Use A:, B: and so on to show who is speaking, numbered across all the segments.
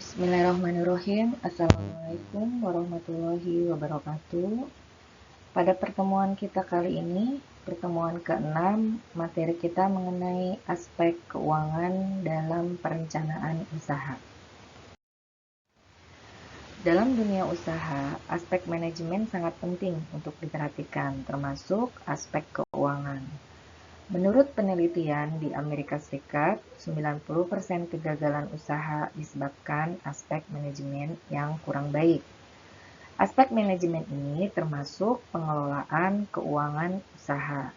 A: Bismillahirrahmanirrahim. Assalamualaikum warahmatullahi wabarakatuh. Pada pertemuan kita kali ini, pertemuan ke-6, materi kita mengenai aspek keuangan dalam perencanaan usaha. Dalam dunia usaha, aspek manajemen sangat penting untuk diperhatikan, termasuk aspek keuangan. Menurut penelitian di Amerika Serikat, 90% kegagalan usaha disebabkan aspek manajemen yang kurang baik. Aspek manajemen ini termasuk pengelolaan keuangan usaha.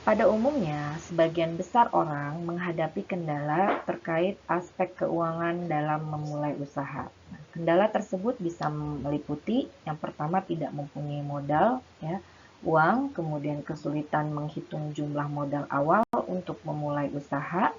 A: Pada umumnya, sebagian besar orang menghadapi kendala terkait aspek keuangan dalam memulai usaha. Kendala tersebut bisa meliputi yang pertama tidak mempunyai modal, uang, kemudian kesulitan menghitung jumlah modal awal untuk memulai usaha.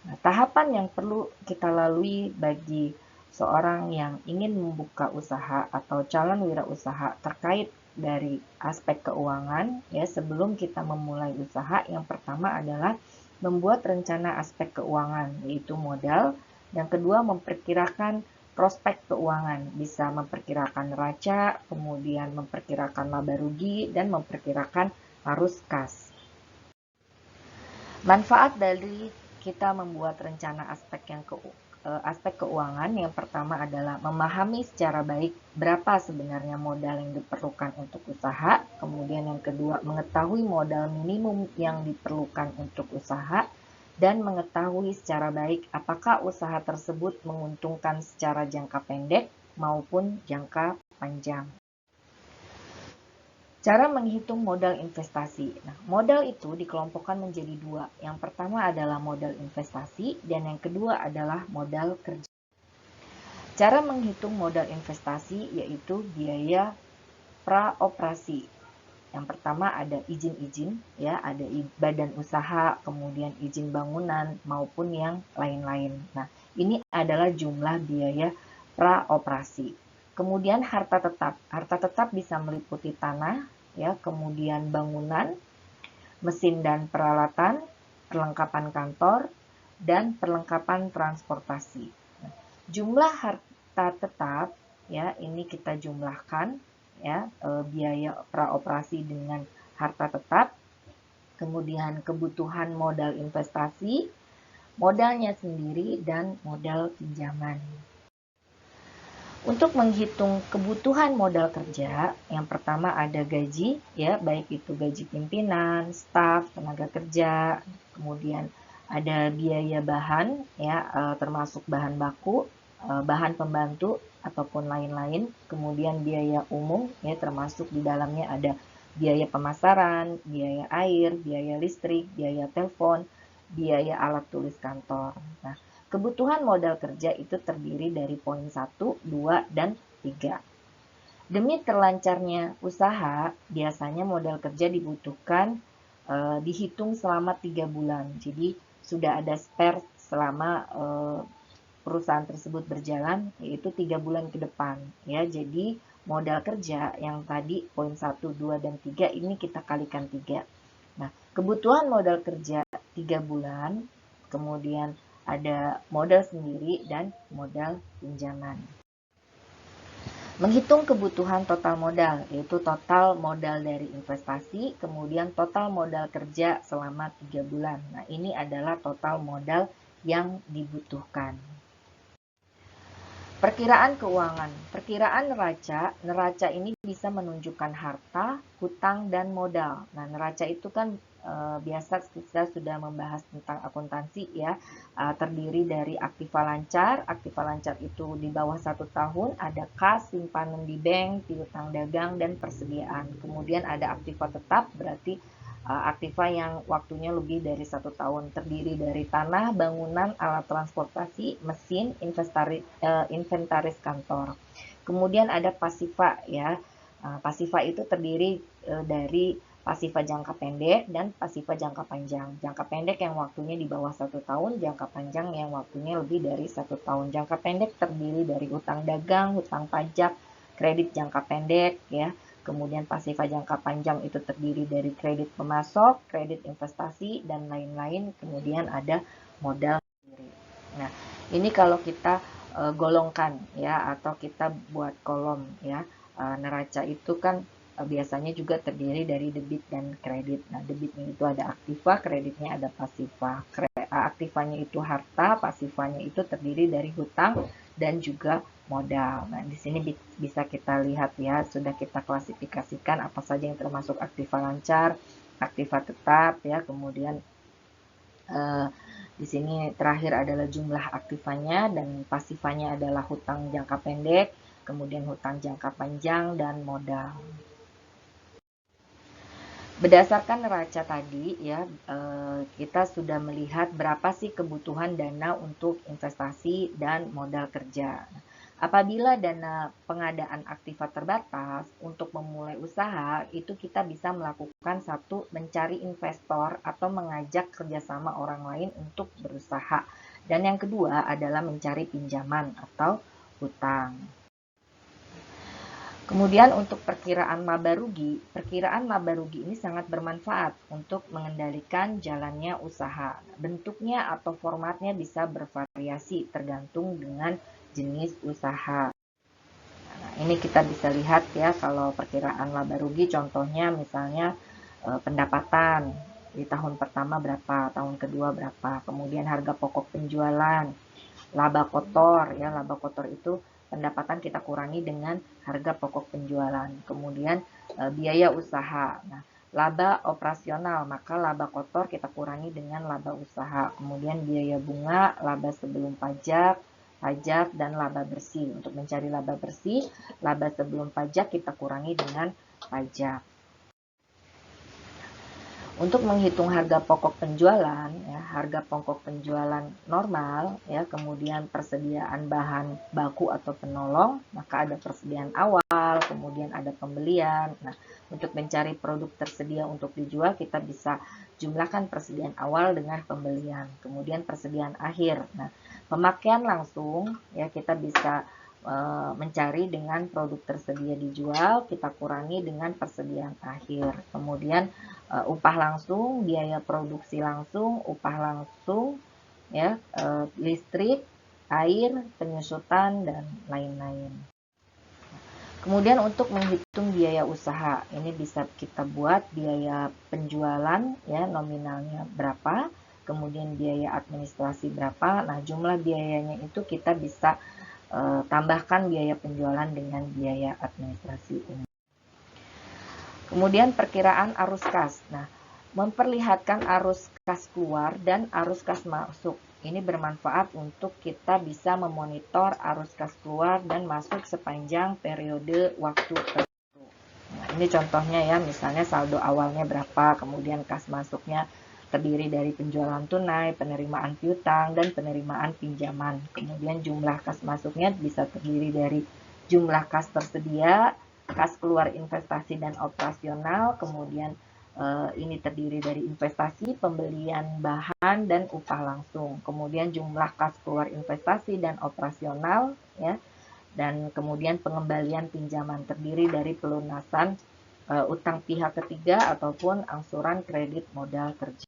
A: Nah, tahapan yang perlu kita lalui bagi seorang yang ingin membuka usaha atau calon wirausaha terkait dari aspek keuangan, sebelum kita memulai usaha, yang pertama adalah membuat rencana aspek keuangan, yaitu modal. Yang kedua, memperkirakan prospek keuangan, bisa memperkirakan neraca, kemudian memperkirakan laba rugi, dan memperkirakan arus kas. Manfaat dari kita membuat rencana aspek keuangan yang pertama adalah memahami secara baik berapa sebenarnya modal yang diperlukan untuk usaha. Kemudian yang kedua, mengetahui modal minimum yang diperlukan untuk usaha, dan mengetahui secara baik apakah usaha tersebut menguntungkan secara jangka pendek maupun jangka panjang. Cara menghitung modal investasi. Nah, modal itu dikelompokkan menjadi dua. Yang pertama adalah modal investasi dan yang kedua adalah modal kerja. Cara menghitung modal investasi yaitu biaya praoperasi. Yang pertama ada izin-izin, ada badan usaha, kemudian izin bangunan maupun yang lain-lain. Nah, ini adalah jumlah biaya praoperasi. Kemudian harta tetap. Harta tetap bisa meliputi tanah, kemudian bangunan, mesin dan peralatan, perlengkapan kantor, dan perlengkapan transportasi. Nah, jumlah harta tetap, ini kita jumlahkan, biaya praoperasi dengan harta tetap, kemudian kebutuhan modal investasi, modalnya sendiri, dan modal pinjaman. Untuk menghitung kebutuhan modal kerja, yang pertama ada gaji, baik itu gaji pimpinan, staf, tenaga kerja, kemudian ada biaya bahan, termasuk bahan baku, bahan pembantu ataupun lain-lain, kemudian biaya umum, termasuk di dalamnya ada biaya pemasaran, biaya air, biaya listrik, biaya telepon, biaya alat tulis kantor. Nah, kebutuhan modal kerja itu terdiri dari poin 1, 2, dan 3. Demi terlancarnya usaha, biasanya modal kerja dibutuhkan dihitung selama 3 bulan. Jadi sudah ada spare selama perusahaan tersebut berjalan, yaitu 3 bulan ke depan. Jadi modal kerja yang tadi poin 1, 2, dan 3 ini kita kalikan 3. Nah, kebutuhan modal kerja 3 bulan, kemudian ada modal sendiri dan modal pinjaman. Menghitung kebutuhan total modal, yaitu total modal dari investasi, kemudian total modal kerja selama 3 bulan. Nah, ini adalah total modal yang dibutuhkan. Perkiraan keuangan. Perkiraan neraca ini bisa menunjukkan harta, hutang, dan modal. Nah, neraca itu kan biasa kita sudah membahas tentang akuntansi, terdiri dari aktiva lancar. Aktiva lancar itu di bawah 1 tahun, ada kas, simpanan di bank, piutang dagang, dan persediaan. Kemudian ada aktiva tetap, berarti aktiva yang waktunya lebih dari 1 tahun, terdiri dari tanah, bangunan, alat transportasi, mesin, inventaris kantor. Kemudian ada pasiva, pasiva itu terdiri dari pasiva jangka pendek dan pasiva jangka panjang. Jangka pendek yang waktunya di bawah 1 tahun, jangka panjang yang waktunya lebih dari 1 tahun. Jangka pendek terdiri dari hutang dagang, hutang pajak, kredit jangka pendek, Kemudian pasiva jangka panjang itu terdiri dari kredit pemasok, kredit investasi, dan lain-lain. Kemudian ada modal sendiri. Nah, Ini kalau kita golongkan ya, atau kita buat kolom ya. Neraca itu kan biasanya juga terdiri dari debit dan kredit. Nah, debitnya itu ada aktiva, kreditnya ada pasiva. Aktivanya itu harta, pasivanya itu terdiri dari hutang dan juga modal. Nah, di sini bisa kita lihat ya, sudah kita klasifikasikan apa saja yang termasuk aktiva lancar, aktiva tetap ya, kemudian di sini terakhir adalah jumlah aktivanya, dan pasifanya adalah hutang jangka pendek, kemudian hutang jangka panjang, dan modal. Berdasarkan neraca tadi ya, kita sudah melihat berapa sih kebutuhan dana untuk investasi dan modal kerja. Apabila dana pengadaan aktiva terbatas, untuk memulai usaha itu kita bisa melakukan satu, mencari investor atau mengajak kerjasama orang lain untuk berusaha. Dan yang kedua adalah mencari pinjaman atau hutang. Kemudian untuk perkiraan laba rugi ini sangat bermanfaat untuk mengendalikan jalannya usaha. Bentuknya atau formatnya bisa bervariasi tergantung dengan jenis usaha. Nah, ini kita bisa lihat ya, kalau perkiraan laba rugi contohnya misalnya pendapatan di tahun pertama berapa, tahun kedua berapa, kemudian harga pokok penjualan, laba kotor ya, laba kotor itu pendapatan kita kurangi dengan harga pokok penjualan, kemudian biaya usaha. Nah, laba operasional, maka laba kotor kita kurangi dengan laba usaha, kemudian biaya bunga, laba sebelum pajak, dan laba bersih. Untuk mencari laba bersih, laba sebelum pajak kita kurangi dengan pajak. Untuk menghitung harga pokok penjualan, ya, harga pokok penjualan normal, ya, kemudian persediaan bahan baku atau penolong, maka ada persediaan awal, kemudian ada pembelian. Nah, untuk mencari produk tersedia untuk dijual, kita bisa jumlahkan persediaan awal dengan pembelian, kemudian persediaan akhir. Nah, pemakaian langsung, ya, kita bisa mencari dengan produk tersedia dijual, kita kurangi dengan persediaan akhir. Kemudian upah langsung, biaya produksi langsung, upah langsung, ya, listrik, air, penyusutan, dan lain-lain. Kemudian untuk menghitung biaya usaha, ini bisa kita buat biaya penjualan ya, nominalnya berapa, kemudian biaya administrasi berapa. Nah, jumlah biayanya itu kita bisa tambahkan biaya penjualan dengan biaya administrasi umum. Kemudian perkiraan arus kas. Nah, memperlihatkan arus kas keluar dan arus kas masuk. Ini bermanfaat untuk kita bisa memonitor arus kas keluar dan masuk sepanjang periode waktu tertentu. Nah, ini contohnya ya, misalnya saldo awalnya berapa, kemudian kas masuknya terdiri dari penjualan tunai, penerimaan piutang, dan penerimaan pinjaman. Kemudian jumlah kas masuknya bisa terdiri dari jumlah kas tersedia, kas keluar investasi dan operasional, kemudian ini terdiri dari investasi, pembelian bahan, dan upah langsung. Kemudian jumlah kas keluar investasi dan operasional, ya, dan kemudian pengembalian pinjaman terdiri dari pelunasan utang pihak ketiga ataupun angsuran kredit modal kerja.